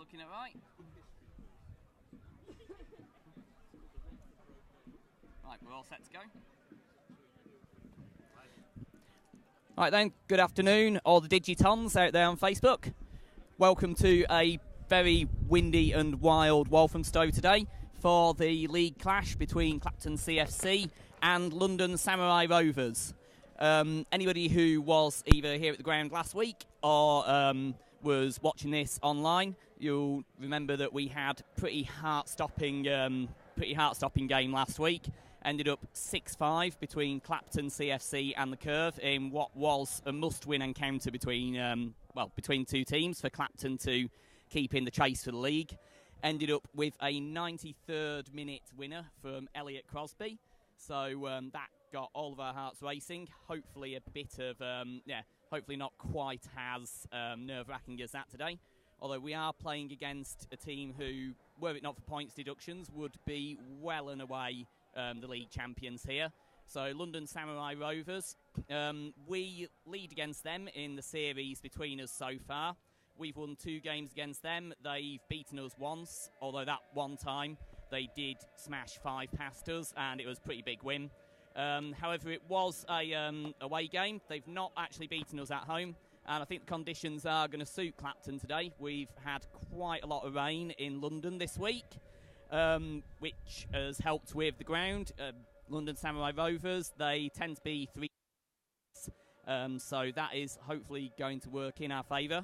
looking at right. Right, we're all set to go. Right then, good afternoon, all the Digitons out there on Facebook. Welcome to a very windy and wild Walthamstow today for the league clash between Clapton CFC and London Samurai Rovers. Anybody who was either here at the ground last week or was watching this online, you'll remember that we had pretty heart-stopping game last week. Ended up 6-5 between Clapton CFC and the Curve in what was a must-win encounter between two teams for Clapton to keep in the chase for the league. Ended up with a 93rd minute winner from Elliot Crosby. So that got all of our hearts racing. Hopefully a bit of, hopefully not quite as nerve-wracking as that today. Although we are playing against a team who, were it not for points deductions, would be well and away the league champions here. So London Samurai Rovers, we lead against them in the series between us so far. We've won 2 games against them. They've beaten us once, although that one time they did smash 5 past us, and it was a pretty big win. However, it was a away game. They've not actually beaten us at home, and I think the conditions are going to suit Clapton today. We've had quite a lot of rain in London this week, which has helped with the ground. London Samurai Rovers, they tend to be 3, so that is hopefully going to work in our favour.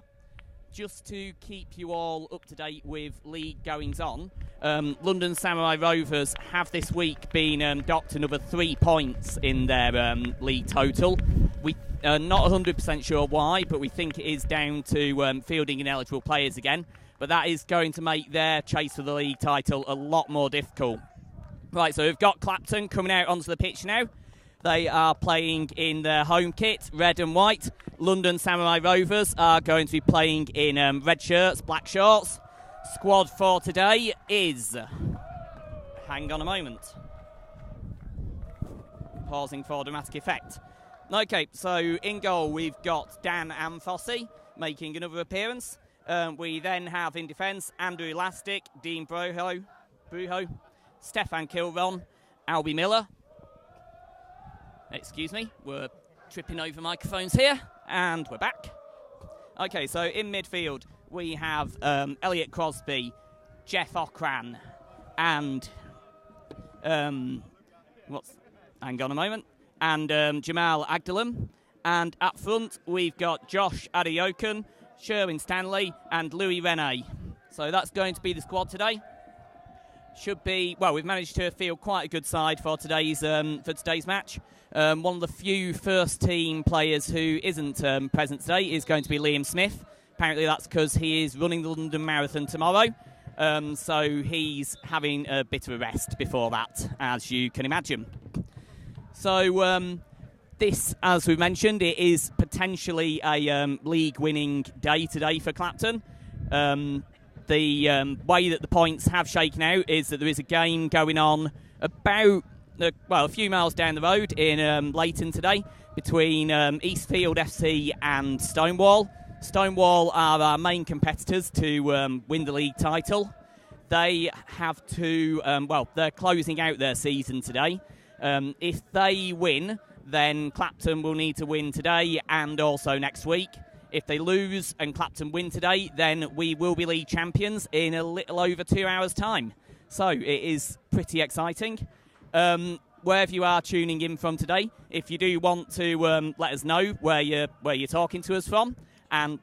Just to keep you all up to date with league goings on, London Samurai Rovers have this week been docked another 3 points in their league total. We are not 100% sure why, but we think it is down to fielding ineligible players again. But that is going to make their chase for the league title a lot more difficult. Right, so we've got Clapton coming out onto the pitch now. They are playing in their home kit, red and white. London Samurai Rovers are going to be playing in red shirts, black shorts. Squad for today is... Hang on a moment. Pausing for dramatic effect. Okay, so in goal we've got Dan Amfosi making another appearance. We then have in defence Andrew Elastic, Dean Brujo, Stefan Kilron, Albie Miller. Excuse me, we're tripping over microphones here, and we're back. Okay, so in midfield, we have Elliot Crosby, Jeff Okran, and hang on a moment, and Jamal Agdalam. And up front, we've got Josh Adeokan, Sherwin Stanley, and Louis Rene. So that's going to be the squad today. Should be, well, we've managed to field quite a good side for today's match. One of the few first-team players who isn't present today is going to be Liam Smith. Apparently that's because he is running the London Marathon tomorrow. So he's having a bit of a rest before that, as you can imagine. So this, as we mentioned, it is potentially a league-winning day today for Clapton. The way that the points have shaken out is that there is a game going on about, a few miles down the road in Leighton today between Eastfield FC and Stonewall. Stonewall are our main competitors to win the league title. They have to, they're closing out their season today. If they win, then Clapton will need to win today and also next week. If they lose and Clapton win today, then we will be league champions in a little over 2 hours' time. So it is pretty exciting. Wherever you are tuning in from today, if you do want to let us know where you're talking to us from, and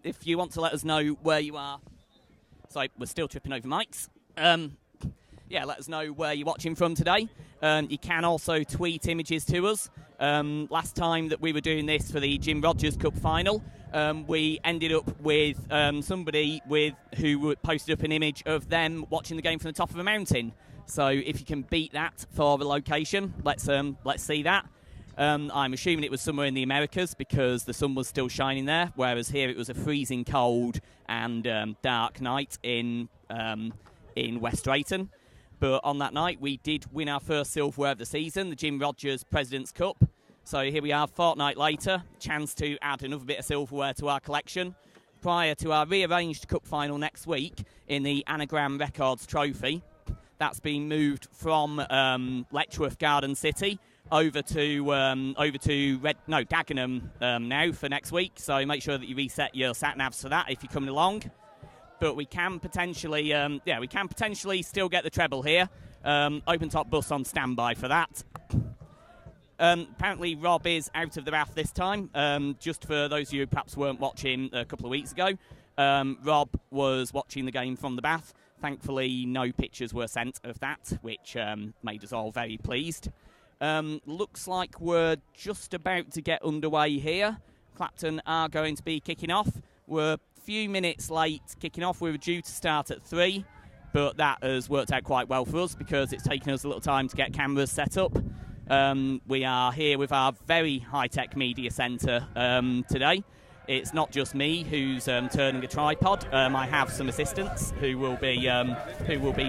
if you want to let us know where you are, we're still tripping over mics. Let us know where you're watching from today. You can also tweet images to us. Last time that we were doing this for the Jim Rogers Cup final, we ended up with somebody who posted up an image of them watching the game from the top of a mountain. So if you can beat that for the location, let's see that. I'm assuming it was somewhere in the Americas because the sun was still shining there, whereas here it was a freezing cold and dark night in West Drayton. But on that night, we did win our first silverware of the season, the Jim Rogers President's Cup. So here we are, fortnight later, chance to add another bit of silverware to our collection prior to our rearranged cup final next week in the Anagram Records Trophy. That's been moved from Letchworth Garden City over to Dagenham now for next week. So make sure that you reset your sat navs for that if you're coming along. But we can potentially, still get the treble here. Open top bus on standby for that. Apparently Rob is out of the bath this time. Just for those of you who perhaps weren't watching a couple of weeks ago, Rob was watching the game from the bath. Thankfully, no pictures were sent of that, which made us all very pleased. Looks like we're just about to get underway here. Clapton are going to be kicking off. We're a few minutes late kicking off. We were due to start at 3, but that has worked out quite well for us because it's taken us a little time to get cameras set up. We are here with our very high-tech media centre today. It's not just me who's turning a tripod. I have some assistants who will be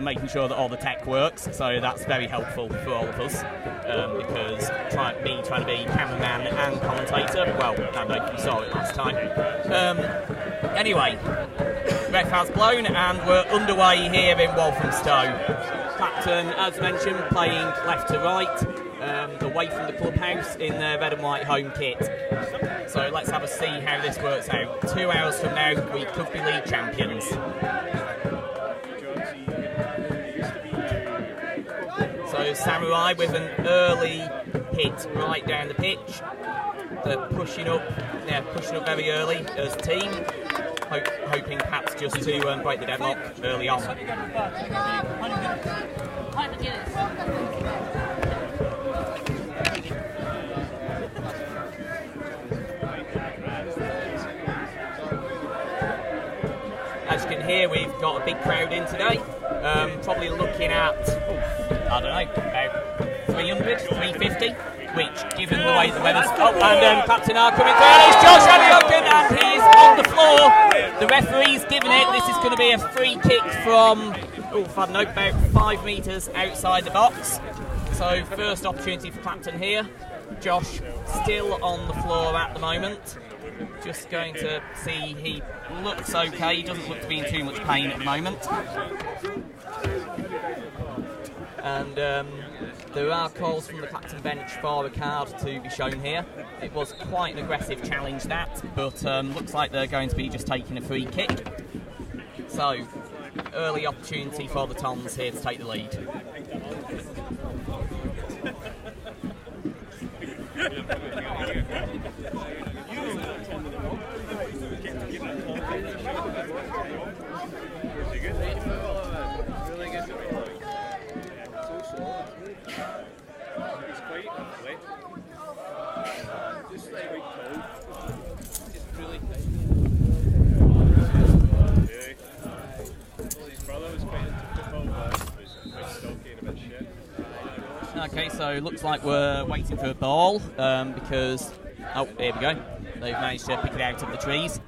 making sure that all the tech works. So that's very helpful for all of us because trying to be cameraman and commentator. Well, I don't know if you saw it last time. Anyway, ref has blown and we're underway here in Walthamstow. Clapton, as mentioned, playing left to right. Away from the clubhouse in their red and white home kit. So let's have a see how this works out. 2 hours from now, we could be league champions. So Samurai with an early hit right down the pitch. They're pushing up very early as a team, hoping perhaps just to break the deadlock early on. As you can hear, we've got a big crowd in today. Probably looking at, I don't know, about 300, 350, which, given the way the weather's... Oh, and Clapton are coming through, and it's Josh Adiokin, and he's on the floor. The referee's given it. This is going to be a free kick from, about 5 metres outside the box. So, first opportunity for Clapton here. Josh still on the floor at the moment. Just going to see, he looks okay, he doesn't look to be in too much pain at the moment. And there are calls from the Clapton bench for a card to be shown here. It was quite an aggressive challenge that, but looks like they're going to be just taking a free kick. So, early opportunity for the Tons here to take the lead. Okay, so looks like we're waiting for a ball because, oh, here we go. They've managed to pick it out of the trees.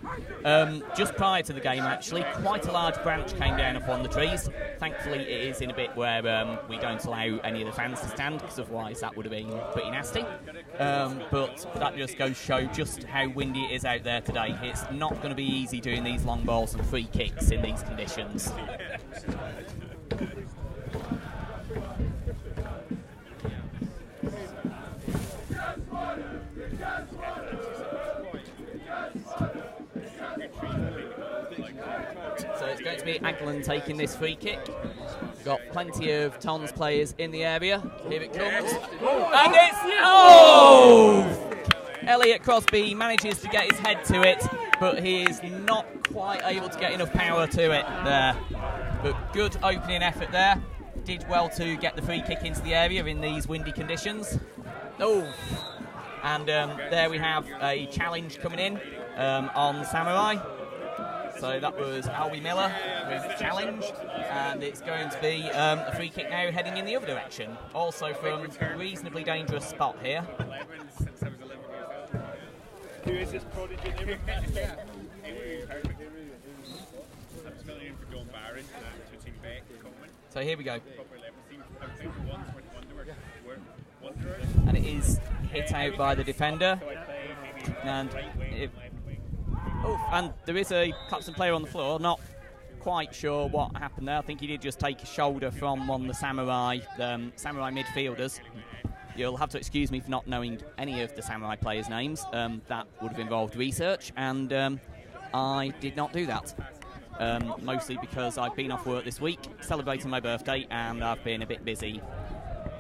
Just prior to the game, actually, quite a large branch came down off one of the trees. Thankfully, it is in a bit where we don't allow any of the fans to stand, because otherwise that would have been pretty nasty. But that just goes to show just how windy it is out there today. It's not going to be easy doing these long balls and free kicks in these conditions. So it's going to be Aglan taking this free kick. We've got plenty of Tons players in the area. Here it comes. And it's... Oh! Elliot Crosby manages to get his head to it, but he is not quite able to get enough power to it there. But good opening effort there. Did well to get the free kick into the area in these windy conditions. Oh! And there we have a challenge coming in on Samurai. So that was Albie Miller with challenge, and it's going to be a free kick now heading in the other direction. Also from a reasonably dangerous spot here. Who is this prodigy? So here we go. And it is hit out by the defender. And there is a Clapton player on the floor. Not quite sure what happened there. I think he did just take a shoulder from one of the Samurai midfielders. You'll have to excuse me for not knowing any of the Samurai players' names. That would have involved research, and I did not do that. Mostly because I've been off work this week, celebrating my birthday, and I've been a bit busy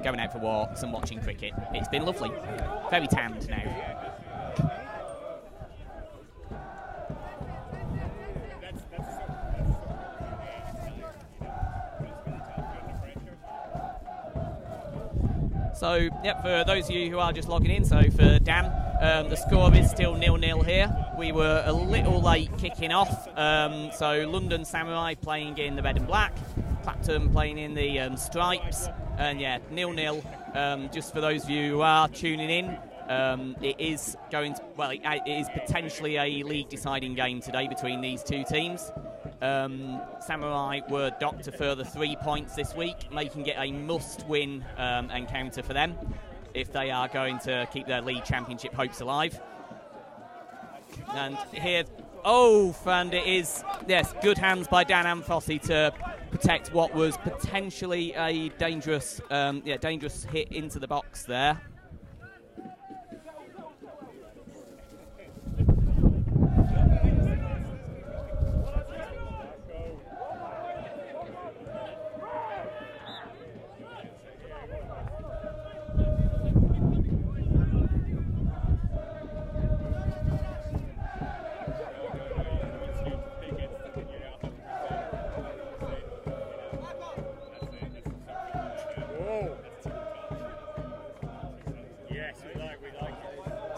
going out for walks and watching cricket. It's been lovely. Very tanned now. So, yep, for those of you who are just logging in, so for Dan, the score is still 0-0 here. We were a little late kicking off, so London Samurai playing in the red and black, Clapton playing in the stripes, and yeah, 0-0. Just for those of you who are tuning in, it is it is potentially a league deciding game today between these two teams. Samurai were docked a further 3 points this week, making it a must-win encounter for them if they are going to keep their league championship hopes alive. And here, and it is, yes, good hands by Dan Amfosi to protect what was potentially a dangerous hit into the box there.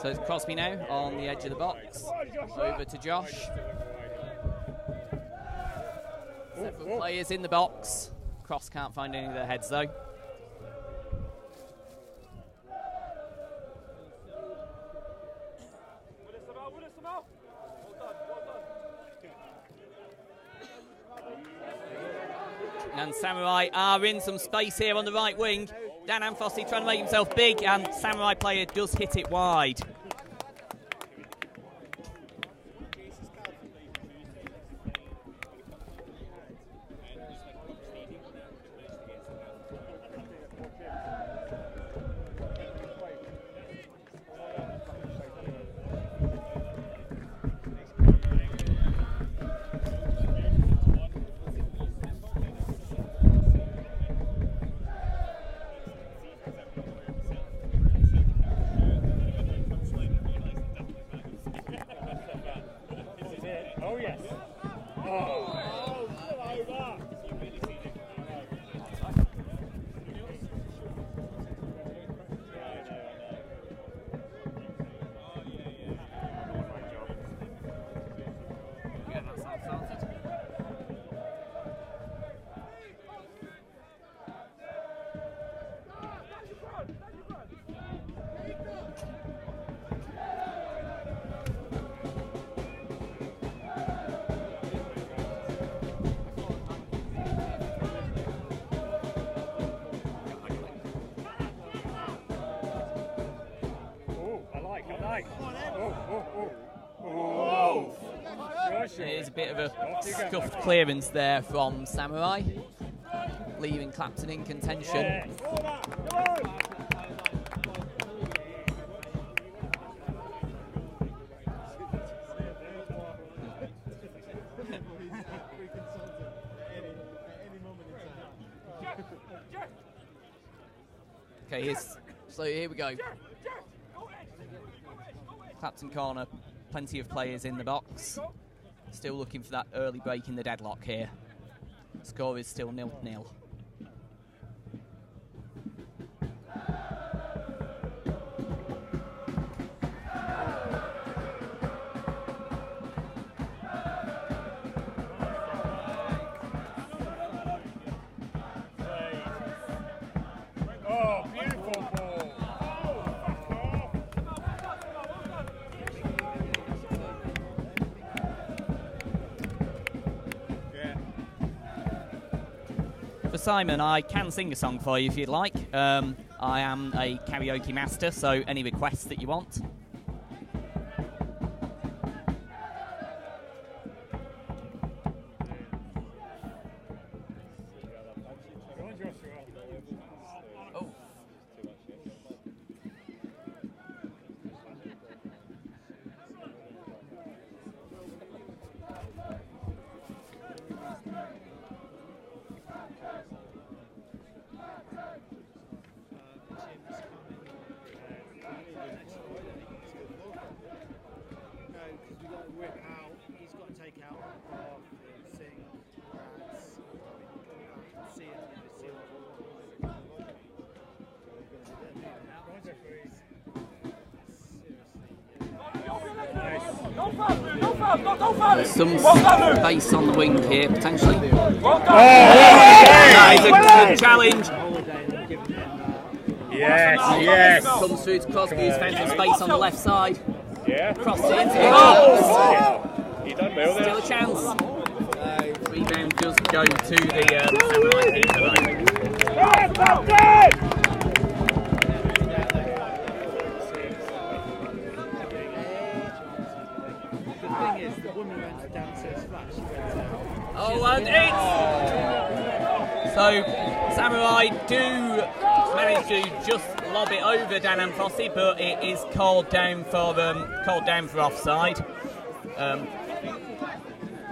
So it's Crosby now on the edge of the box. Over to Josh. Several players in the box. Cross can't find any of their heads though. And Samurai are in some space here on the right wing. Dan Amfosi trying to make himself big, and Samurai player does hit it wide. There's a bit of a scuffed clearance there from Samurai, leaving Clapton in contention. Okay, so here we go. Clapton corner, plenty of players in the box. Still looking for that early break in the deadlock here. Score is still 0-0. Simon, I can sing a song for you if you'd like. I am a karaoke master, so any requests that you want. There's some space on the wing here, potentially. That is a good challenge. Yes. Comes through to Crosby, who's found some space on the left side. Crossed it into the box. Still a chance. Rebound does go to the Samurai keeper though. Oh, and it's... So, Samurai do manage to just lob it over Dan Amfrossi, but it is called down for offside.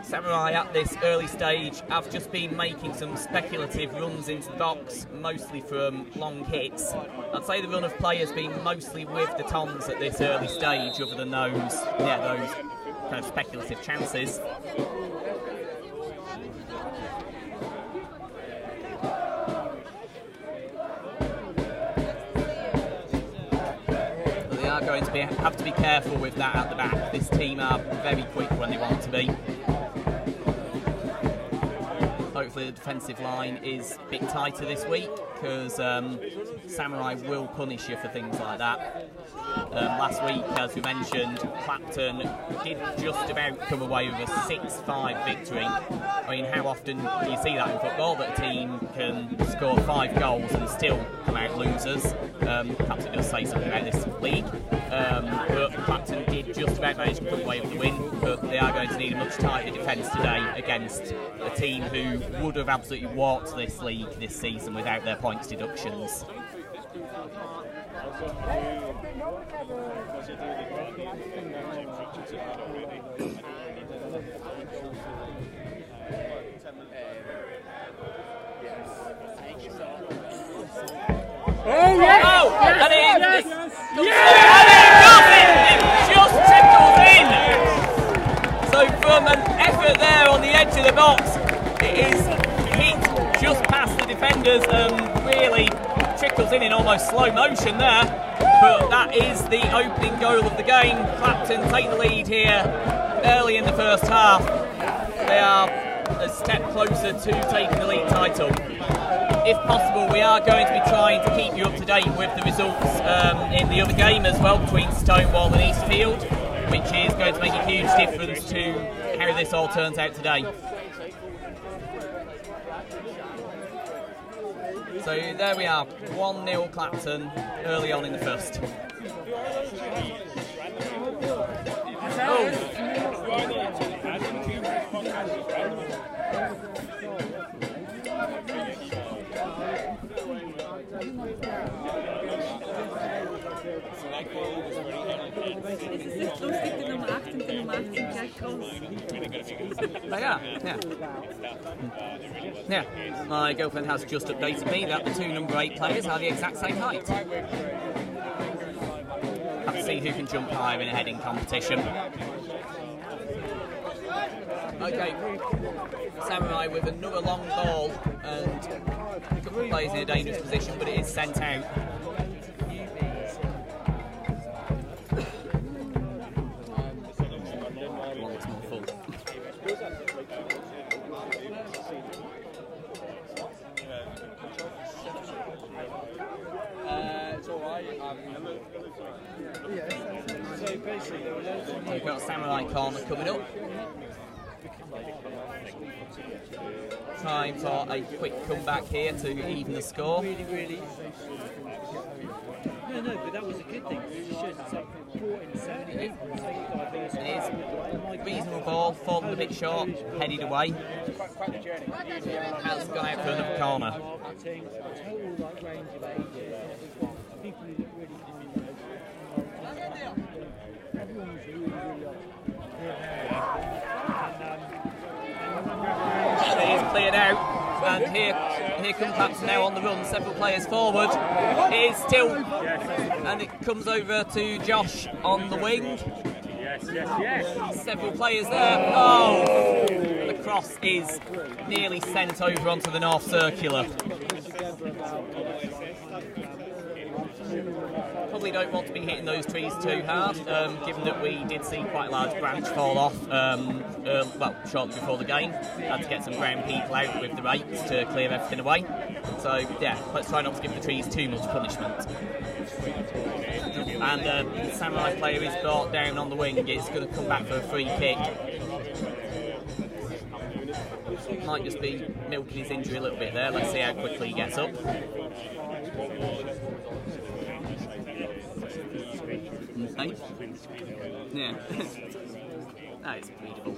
Samurai at this early stage have just been making some speculative runs into the box, mostly from long hits. I'd say the run of play has been mostly with the Toms at this early stage, other than those kind of speculative chances. But they are going to have to be careful with that at the back. This team are very quick when they want to be. Hopefully the defensive line is a bit tighter this week, because Samurai will punish you for things like that. Last week, as we mentioned, Clapton did just about come away with a 6-5 victory. I mean, how often do you see that in football, that a team can score 5 goals and still come out losers? Perhaps it does say something about this league. But Clapton did just about manage to come away with the win, but they are going to need a much tighter defence today against a team who would have absolutely walked this league this season without their points deductions. Oh, yes! Oh, and it just trickles in! So from an effort there on the edge of the box, it is hit just past the defenders and really trickles in almost slow motion there. But that is the opening goal of the game. Clapton take the lead here early in the first half. They are a step closer to taking the league title. If possible, we are going to be trying to keep you up to date with the results in the other game as well, between Stonewall and Eastfield, which is going to make a huge difference to how this all turns out today. So there we are, 1-0 Clapton early on in the first. Oh. Yeah, my girlfriend has just updated me that the 2 number 8 players are the exact same height. Have to see who can jump higher in a heading competition. Okay, Samurai with another long ball, and a couple of players in a dangerous position, but it is sent out. One's more full. It's alright. We've got a Samurai corner coming up. Time for a quick comeback here to even the score. Really. No, but that was a good thing. It shows it's like brought in so many people, so diverse. It is reasonable ball, fallen a bit short, headed away. Has gone out for another corner. A total like range of ages. People who look really everyone was really It is cleared out, and here comes Clapton now on the run. Several players forward. It is still, and it comes over to Josh on the wing. Yes. Several players there. Oh, the cross is nearly sent over onto the North Circular. Probably don't want to be hitting those trees too hard, given that we did see quite a large branch fall off shortly before the game. Had to get some ground people out with the rakes to clear everything away. So yeah, let's try not to give the trees too much punishment. And the Samurai player is brought down on the wing. It's going to come back for a free kick. Might just be milking his injury a little bit there. Let's see how quickly he gets up. Okay. Yeah. That is readable.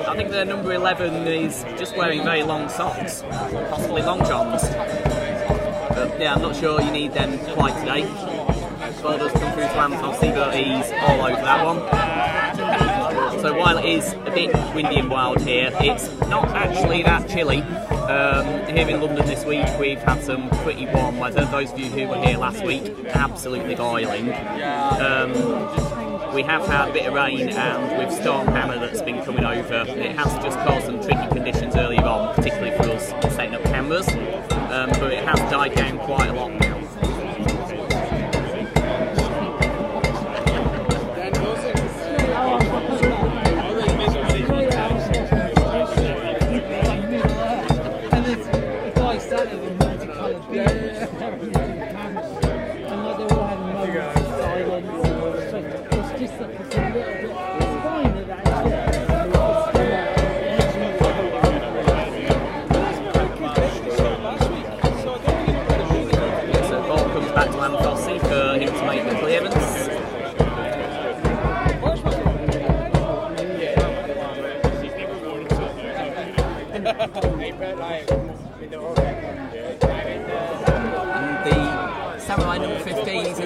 I think the number 11 is just wearing very long socks, possibly long johns. But yeah, I'm not sure you need them quite today. Ball does come through to Anthony, but he's all over that one. So while it is a bit windy and wild here, it's not actually that chilly. Here in London this week we've had some pretty warm weather. Those of you who were here last week, absolutely boiling. We have had a bit of rain, and with storm hammer that's been coming over, it has just caused some tricky conditions earlier on, particularly for us setting up cameras, but it has died down quite a lot now.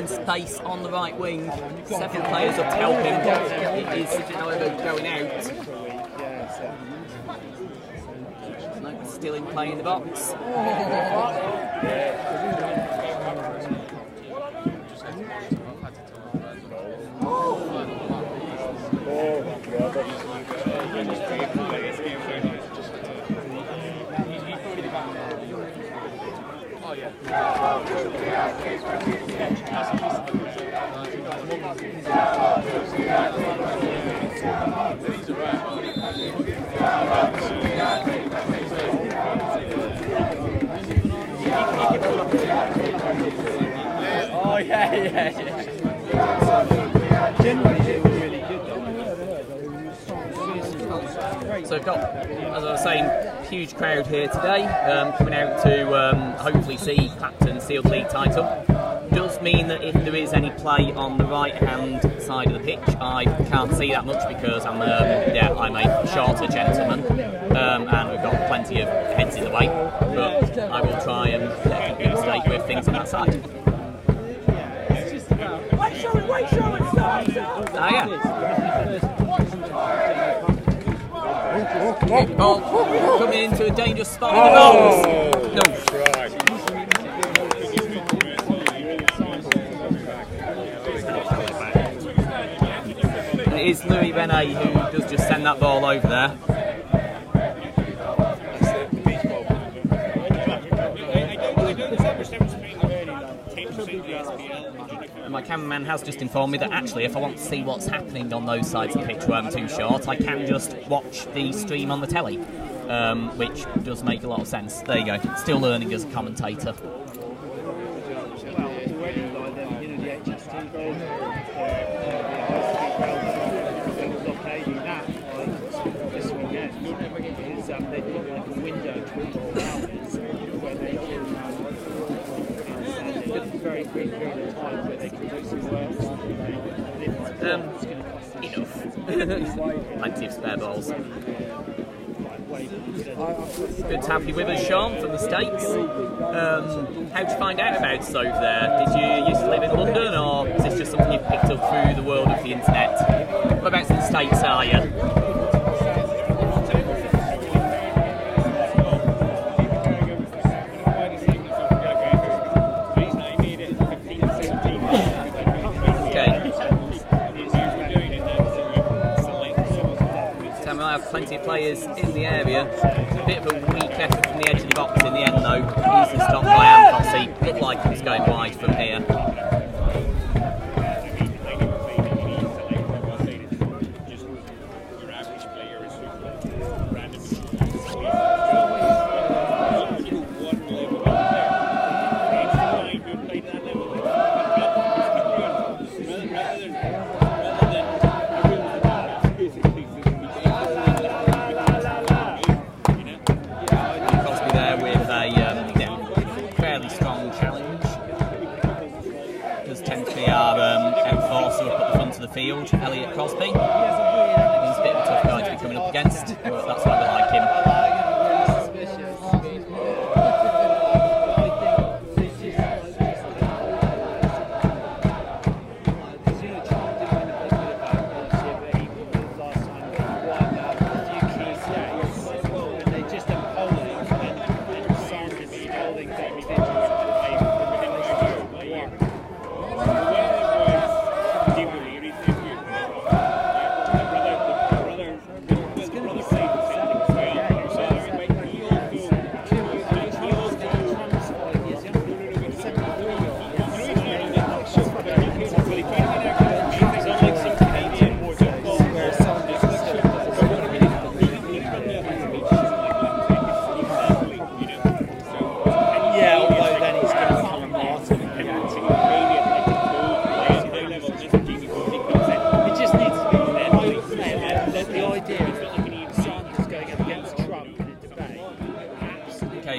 Space on the right wing, several players up to help him. It is, however, going out. No, still in play in the box. Oh yeah. Generally they were really good. So we've got, as I was saying, huge crowd here today, coming out to hopefully see Clapton seal the league title. Does mean that if there is any play on the right-hand side of the pitch, I can't see that much because I'm a shorter gentleman, and we've got plenty of heads in the way. But I will try and make a mistake with things on that side. Ah, yeah. Ball coming into a dangerous spot in the box. No. It is Louis Benet who does just send that ball over there. My cameraman has just informed me that actually if I want to see what's happening on those sides of the pitch where I'm too short, I can just watch the stream on the telly. which does make a lot of sense. There you go. Still learning as a commentator. Very brief period of time where they can do some work. Enough. Plenty of spare balls. Good to have you with us, Sean, from the States. How did you find out about us over there? Did you used to live in London, or is this just something you've picked up through the world of the internet? Whereabouts in the States are you? Plenty of players in the area. A bit of a weak effort from the edge of the box in the end though. Easily stopped by Anfossy. Looked like he was going wide from here. Field, Elliot Crosby. He's a bit of a tough guy to be coming up against, but that's why we like him.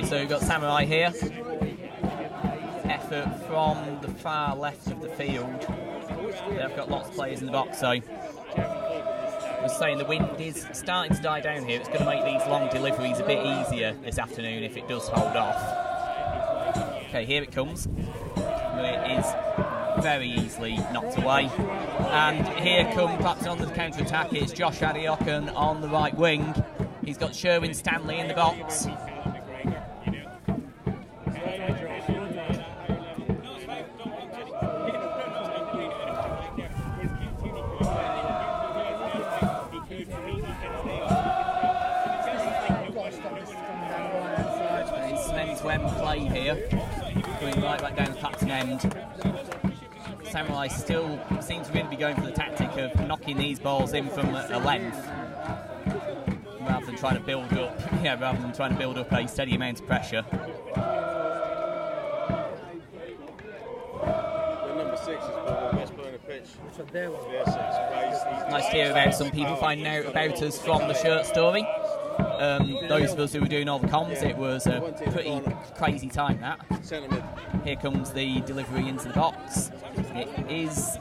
So we've got Samurai here. Effort from the far left of the field. They've got lots of players in the box, so I was saying the wind is starting to die down here. It's going to make these long deliveries a bit easier this afternoon if it does hold off. Okay, here it comes. It is very easily knocked away. And here come Clapton on the counter-attack. It's Josh Adiokan on the right wing. He's got Sherwin Stanley in the box. Play here, going right back down the Clapton end. Samurai still seem to really be going for the tactic of knocking these balls in from a length, rather than trying to build up. Rather than trying to build up a steady amount of pressure. The number 6 is probably the best player on the pitch. Nice to hear about some people finding out about us from the shirt story. Those of us who were doing all the comms, it was a pretty crazy time that. Here comes the delivery into the box. It is,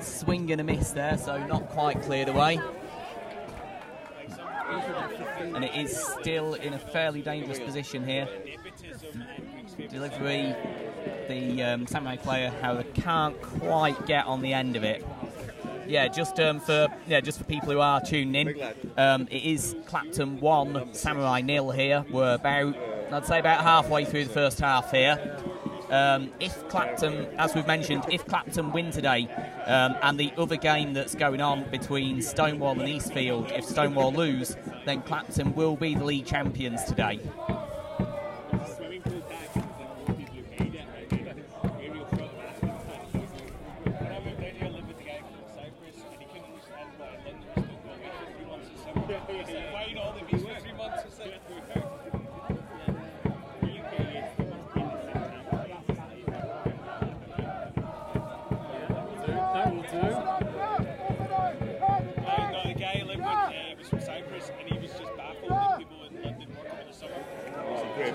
swing and a miss there, so not quite cleared away. And it is still in a fairly dangerous position here. Delivery, the Samurai player, however, can't quite get on the end of it. Just for people who are tuning in, it is Clapton 1, Samurai 0 here. We're I'd say about halfway through the first half here. If Clapton, as we've mentioned, if Clapton win today, and the other game that's going on between Stonewall and Eastfield, if Stonewall lose, then Clapton will be the league champions today.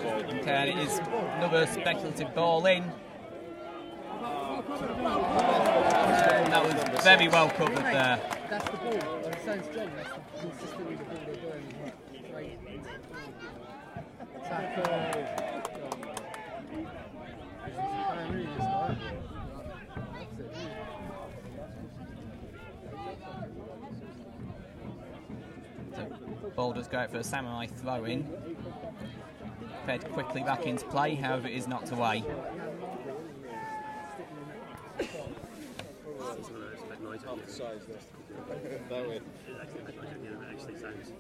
Okay, and it is another speculative ball in. That was very well covered there. That's the ball. I'm saying strong. That's consistently the ball they're doing. Ball does go out for a Samurai throw-in. Fed quickly back into play, however it is knocked away.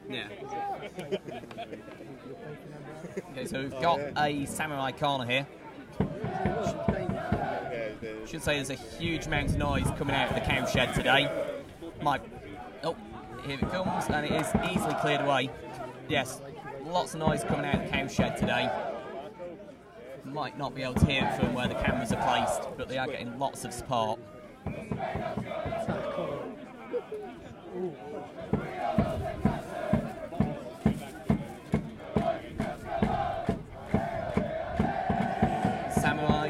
Yeah. Okay, so we've got a Samurai corner here. Should say there's a huge amount of noise coming out of the cow shed today. Oh, here it comes, and it is easily cleared away. Yes, lots of noise coming out of the cow shed today. Might not be able to hear it from where the cameras are placed, but they are getting lots of support. Samurai.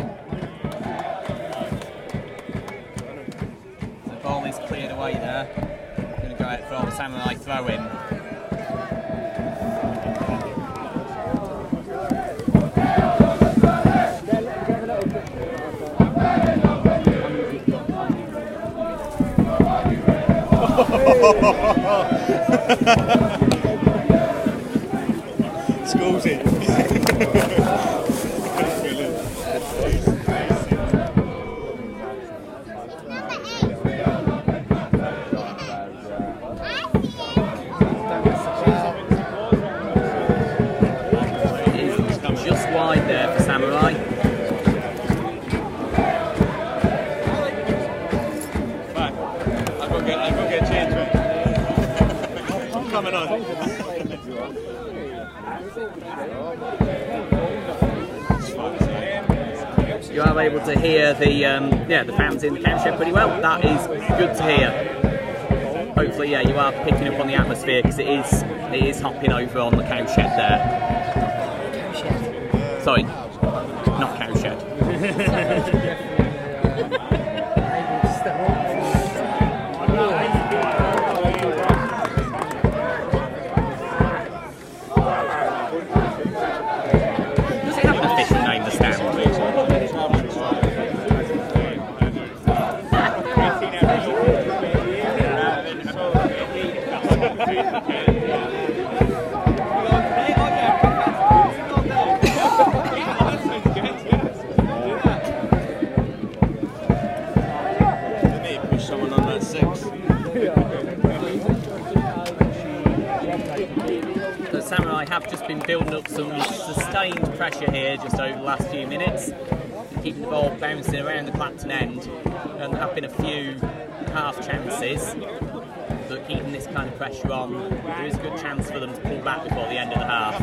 The ball is cleared away there. Going to go out for the Samurai throw-in. Schools it. Just wide there for Samurai. Right, I've got to get changed, mate. I'm coming on. You are able to hear the fans in the cow shed pretty well. That is good to hear. Hopefully, yeah, you are picking up on the atmosphere because it is hopping over on the cow shed there. Sorry, not cow shed. Does it have an official name, the stand? The Samurai have just been building up some sustained pressure here just over the last few minutes, keeping the ball bouncing around the Clapton end, and there have been a few half chances, but keeping this kind of pressure on, there is a good chance for them to pull back before the end of the half.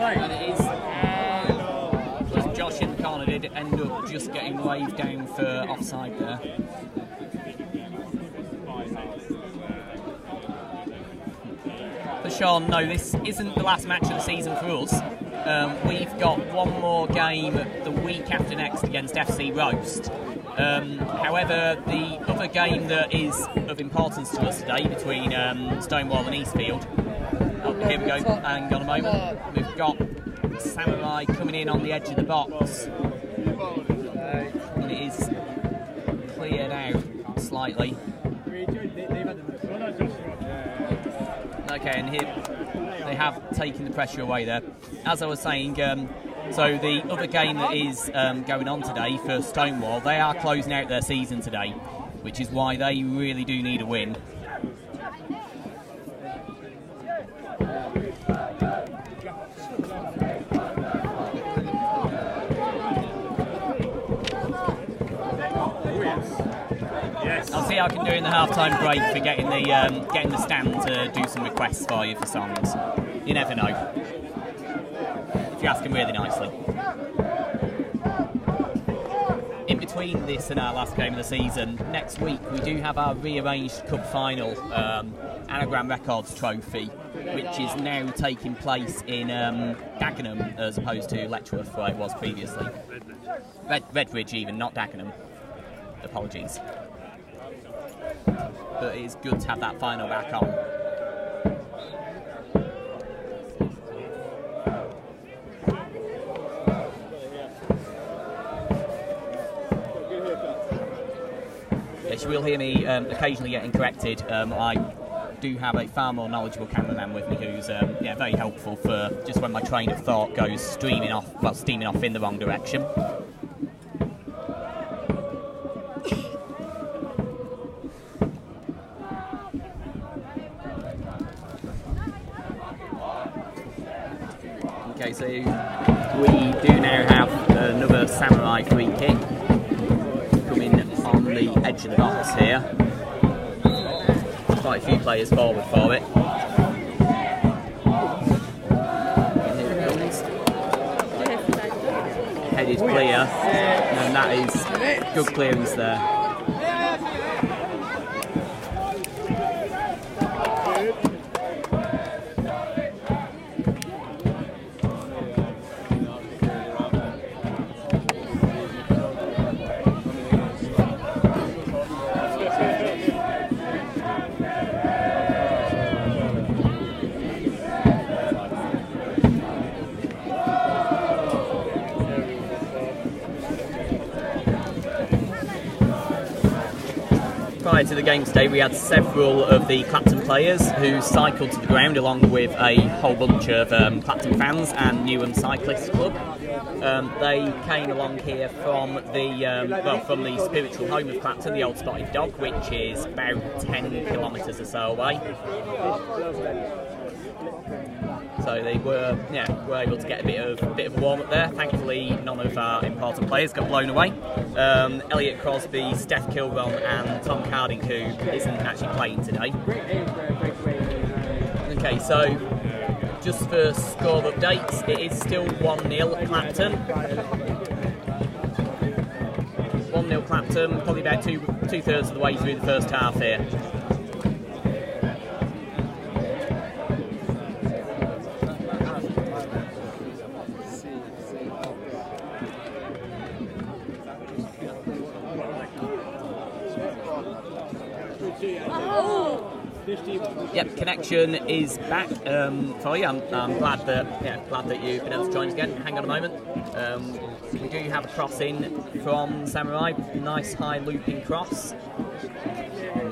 And it is just Josh in the corner did end up just getting waved down for offside there. But Sean, no, this isn't the last match of the season for us. We've got one more game the week after next against FC Roast. However, the other game that is of importance to us today between Stonewall and Eastfield. Oh, here we go, hang on a moment. We've got Samurai coming in on the edge of the box. And it is cleared out slightly. Okay, and here they have taken the pressure away there. As I was saying, so the other game that is going on today for Stonewall, they are closing out their season today, which is why they really do need a win. I can do in the half-time break for getting the stand to do some requests for you for songs. You never know. If you ask them really nicely. In between this and our last game of the season, next week we do have our rearranged cup final, Anagram Records Trophy, which is now taking place in Dagenham as opposed to Letchworth, where it was previously. Redbridge even, not Dagenham. Apologies. But it is good to have that final back on. Yes, you will hear me occasionally getting corrected. I do have a far more knowledgeable cameraman with me who's very helpful for just when my train of thought goes steaming off in the wrong direction. Okay, so we do now have another Samurai free kick coming on the edge of the box here. Quite a few players forward for it. And here it comes. Headed clear, and that is good clearance there. Prior to the game today, we had several of the Clapton players who cycled to the ground along with a whole bunch of Clapton fans and Newham Cyclists Club. They came along here from the spiritual home of Clapton, the Old Spotted Dog, which is about 10 kilometres or so away. So they were able to get a bit of a warm up there. Thankfully, none of our important players got blown away. Elliot Crosby, Steph Kilron, and Tom Carding, who isn't actually playing today. Okay, so just for score updates, it is still 1-0 Clapton. 1-0 Clapton, probably about two-thirds of the way through the first half here. Yep, connection is back for you. I'm glad that you've been able to join us again. Hang on a moment. We do have a cross in from Samurai. Nice high looping cross.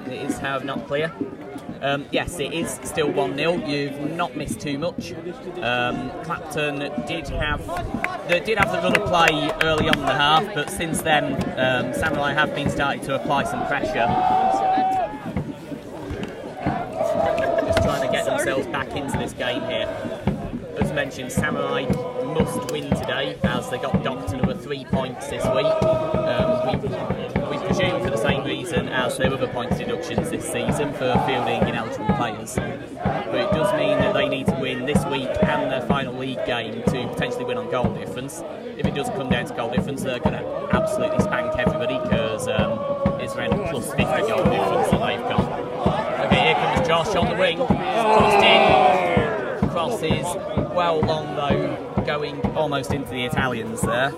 It is, however, not clear. Yes, it is still 1-0. You've not missed too much. Clapton did have the run of play early on in the half, but since then Samurai have been starting to apply some pressure. Get themselves back into this game here. As mentioned, Samurai must win today as they got docked another 3 points this week. We presume for the same reason as their other points deductions this season for fielding ineligible players. But it does mean that they need to win this week and their final league game to potentially win on goal difference. If it doesn't come down to goal difference, they're going to absolutely spank everybody because it's around a +50 goal difference that they've got. Okay, here comes Josh on the wing. Crossed in. Cross is well long though, going almost into the Italians there.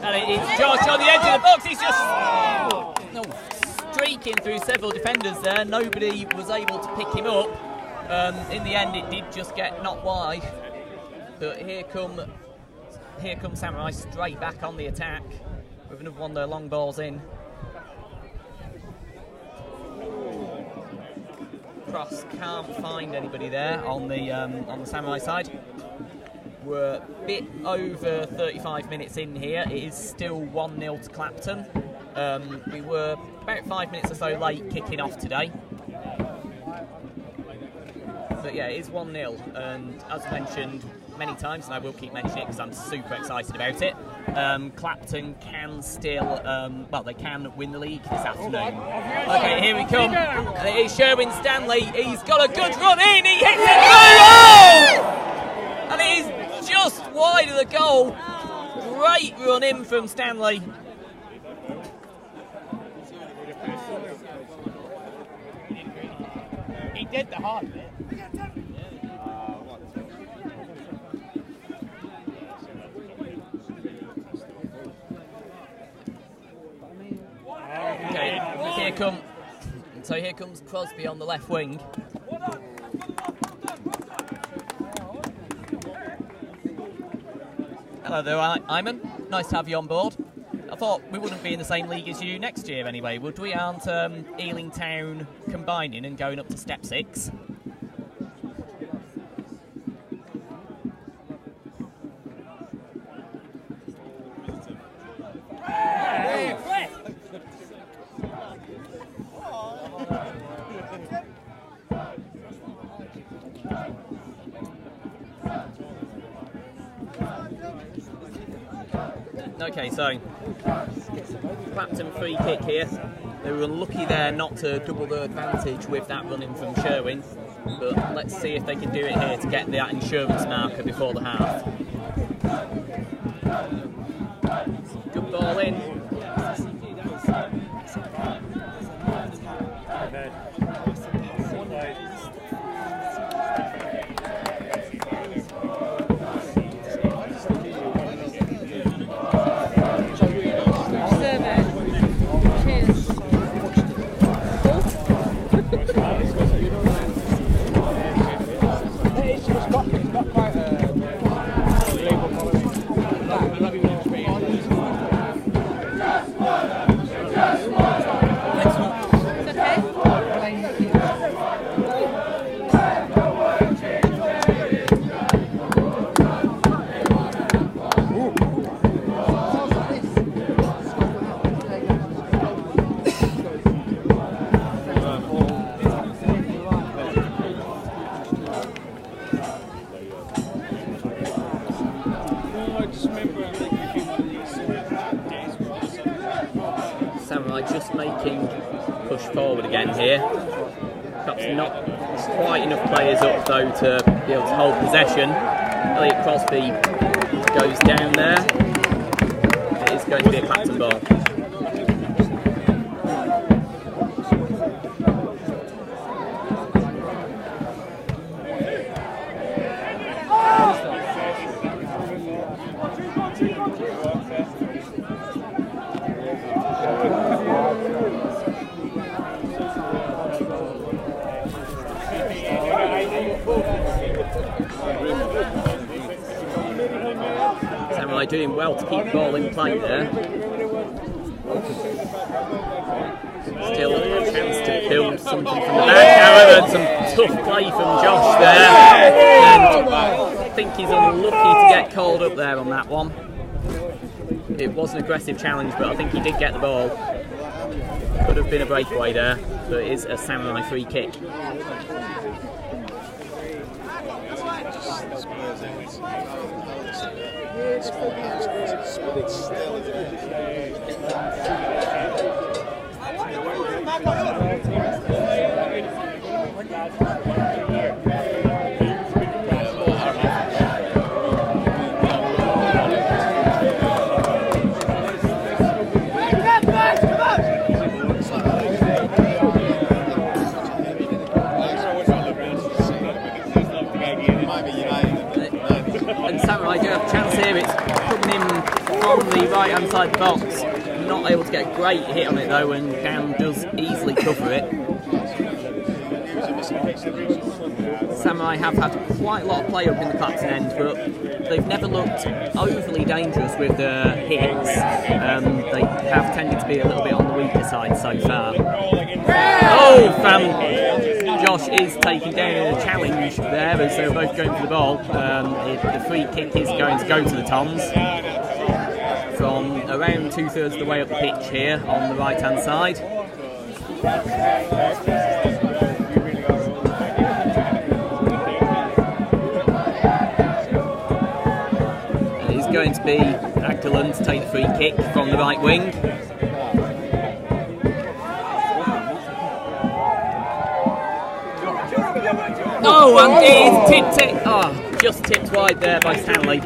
And it's Josh on the edge of the box. He's just streak yanking through several defenders there. Nobody was able to pick him up. In the end, it did just get knocked wide. But here come Samurai straight back on the attack with another one of their long balls in. Cross can't find anybody there on the Samurai side. We're a bit over 35 minutes in here. It is still 1-0 to Clapton. We were about 5 minutes or so late kicking off today. But yeah, it is 1-0, and as mentioned many times, and I will keep mentioning it because I'm super excited about it, Clapton can still, well, they can win the league this afternoon. Okay, here we come. And it is Sherwin Stanley. He's got a good run in. He hits it through! And it is just wide of the goal. Great run in from Stanley. He did the hard bit. Okay, here comes Crosby on the left wing. Hello there, Iman. Nice to have you on board. I thought we wouldn't be in the same league as you next year anyway, would we? Aren't Ealing Town combining and going up to Step 6? Okay, so Clapton free kick here. They were unlucky there not to double the advantage with that running from Sherwin, but let's see if they can do it here to get that insurance marker before the half. Good ball in. Samurai just making push forward again here. Perhaps not quite enough players up though to be able to hold possession. Elliot Crosby goes down there. It is going to be a Clapton ball. Samurai doing well to keep the ball in play there. Still a chance to build something from the back. However, some tough play from Josh there. And I think he's unlucky to get called up there on that one. It was an aggressive challenge, but I think he did get the ball. Could have been a breakaway there, but it is a Samurai free kick. And Samurai do have a chance here. It's coming in on the right hand side of the box. not able to get a great hit on it though, and Dan does easily cover it. Samurai have had quite a lot of play up in the Clapton end, but they've never looked overly dangerous with the hits. They have tended to be a little bit on the weaker side so far. Oh, Josh is taken down in a challenge there as they're both going for the ball. The free kick is going to go to the Toms from around 2/3 of the way up the pitch here on the right hand side. It is going to be Agdalen to take the free kick from the right wing. Oh, and it is tipped. Oh, just tipped wide there by Stanley.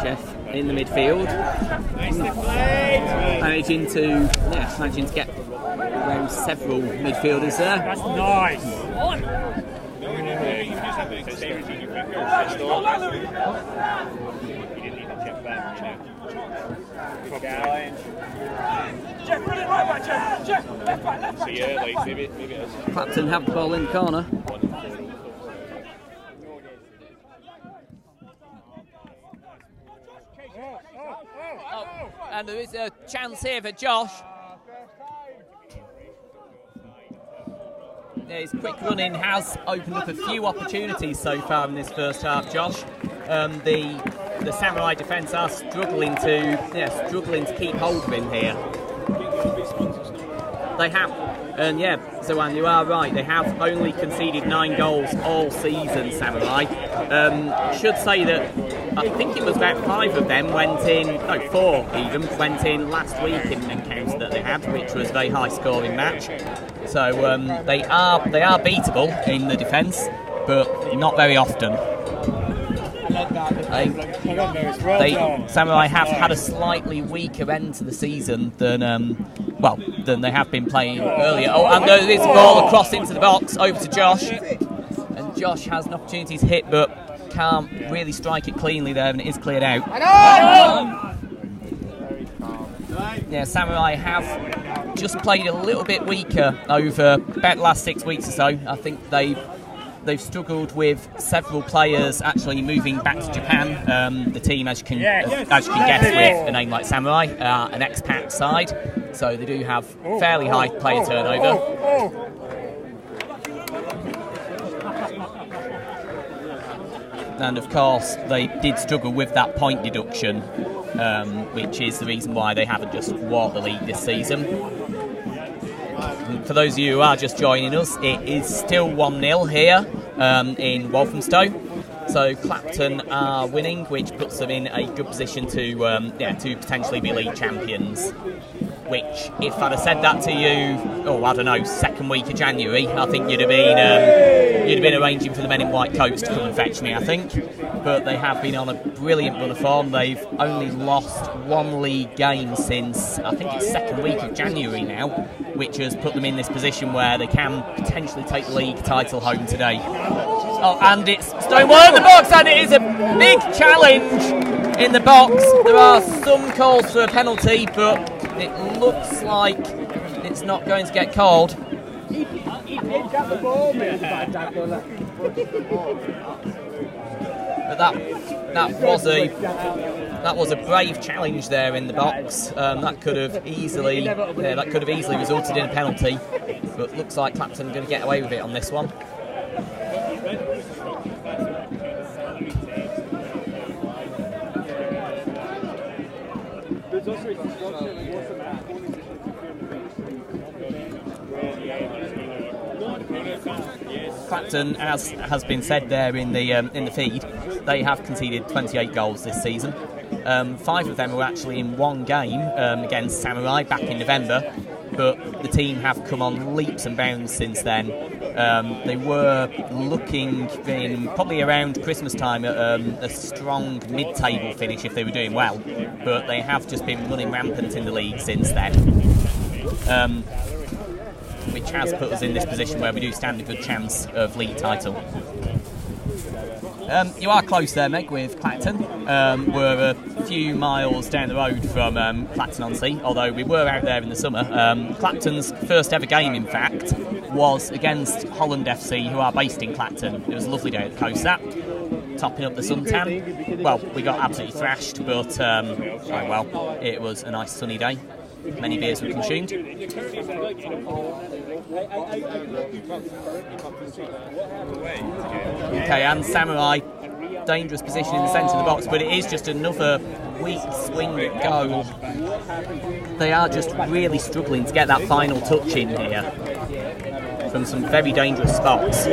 Jeff in the midfield, managing to get around several midfielders there. That's nice. Clapton have the ball in the corner. And there is a chance here for Josh. His quick running has opened up a few opportunities so far in this first half, Josh. The Samurai defence are struggling to keep hold of him here. They have, and yeah, Zoan, you are right. They have only conceded 9 goals all season, Samurai. Should say that I think it was about 5 of them went in, no, 4 even, went in last week in an encounter that they had, which was a very high scoring match. So they are beatable in the defence, but not very often. Samurai have had a slightly weaker end to the season than they have been playing earlier. Oh, and there is a ball across into the box over to Josh, and Josh has an opportunity to hit, but can't really strike it cleanly there, and it is cleared out. Yeah, Samurai have just played a little bit weaker over about the last 6 weeks or so. I think they've struggled with several players actually moving back to Japan. The team, as you can guess, with a name like Samurai, an expat side, so they do have fairly high player turnover. And of course, they did struggle with that point deduction, which is the reason why they haven't just walked the league this season. For those of you who are just joining us, it is still 1-0 here in Walthamstow. So Clapton are winning, which puts them in a good position to potentially be league champions. Which, if I'd have said that to you, second week of January, I think you'd have been arranging for the men in white coats to come and fetch me, I think. But they have been on a brilliant run of form. They've only lost 1 league game since, I think it's second week of January now, which has put them in this position where they can potentially take the league title home today. Oh, and it's Stonewall in the box, and it is a big challenge in the box. There are some calls for a penalty, but it looks like it's not going to get called. But that was a brave challenge there in the box. That could have easily resulted in a penalty. But looks like Clapton are going to get away with it on this one. Clapton, as has been said there in the feed, they have conceded 28 goals this season. 5 of them were actually in one game against Samurai back in November, but the team have come on leaps and bounds since then. They were looking in probably around Christmas time at a strong mid-table finish if they were doing well, but they have just been running rampant in the league since then, which has put us in this position where we do stand a good chance of league title. You are close there, Meg, with Clacton. We're a few miles down the road from Clacton-on-Sea, although we were out there in the summer. Clacton's first ever game, in fact, was against Holland FC, who are based in Clacton. It was a lovely day at the COSAT, topping up the suntan. Well, we got absolutely thrashed, but it was a nice sunny day. Many beers were consumed. Okay, and Samurai, dangerous position in the centre of the box, but it is just another weak swing goal. They are just really struggling to get that final touch in here from some very dangerous spots.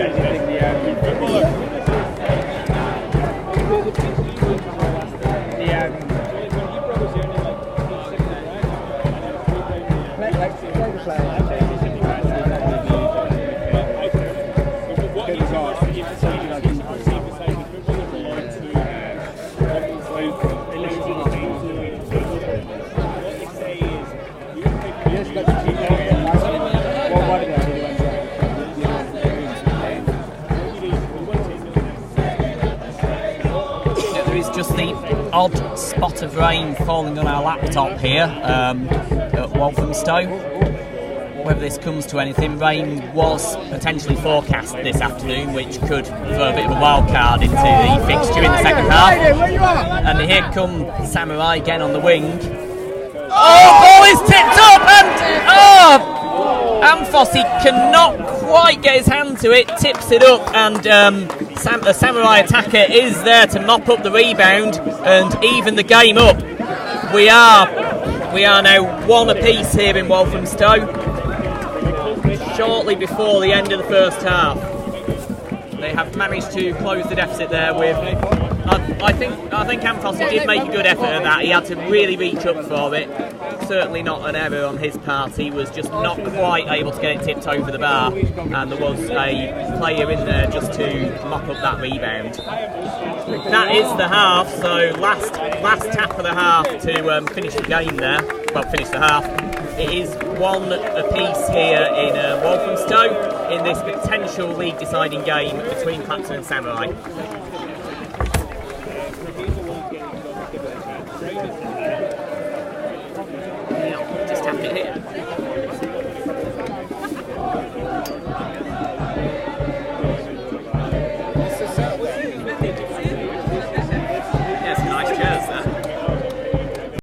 Odd spot of rain falling on our laptop here at Walthamstow. Whether this comes to anything, rain was potentially forecast this afternoon, which could throw a bit of a wild card into the fixture in the second half. And here come Samurai again on the wing. Oh, ball is tipped up and Amfossi cannot quite get his hand to it, tips it up, and the Samurai attacker is there to mop up the rebound and even the game up. We are now one apiece here in Walthamstow, shortly before the end of the first half. They have managed to close the deficit there with. I think Amfossi did make a good effort at that. He had to really reach up for it. Certainly not an error on his part. He was just not quite able to get it tipped over the bar, and there was a player in there just to mop up that rebound. That is the half. So last tap of the half to finish the game there. Well, finish the half. It is one apiece here in Walthamstow in this potential league deciding game between Clacton and Samurai. Just tap it here.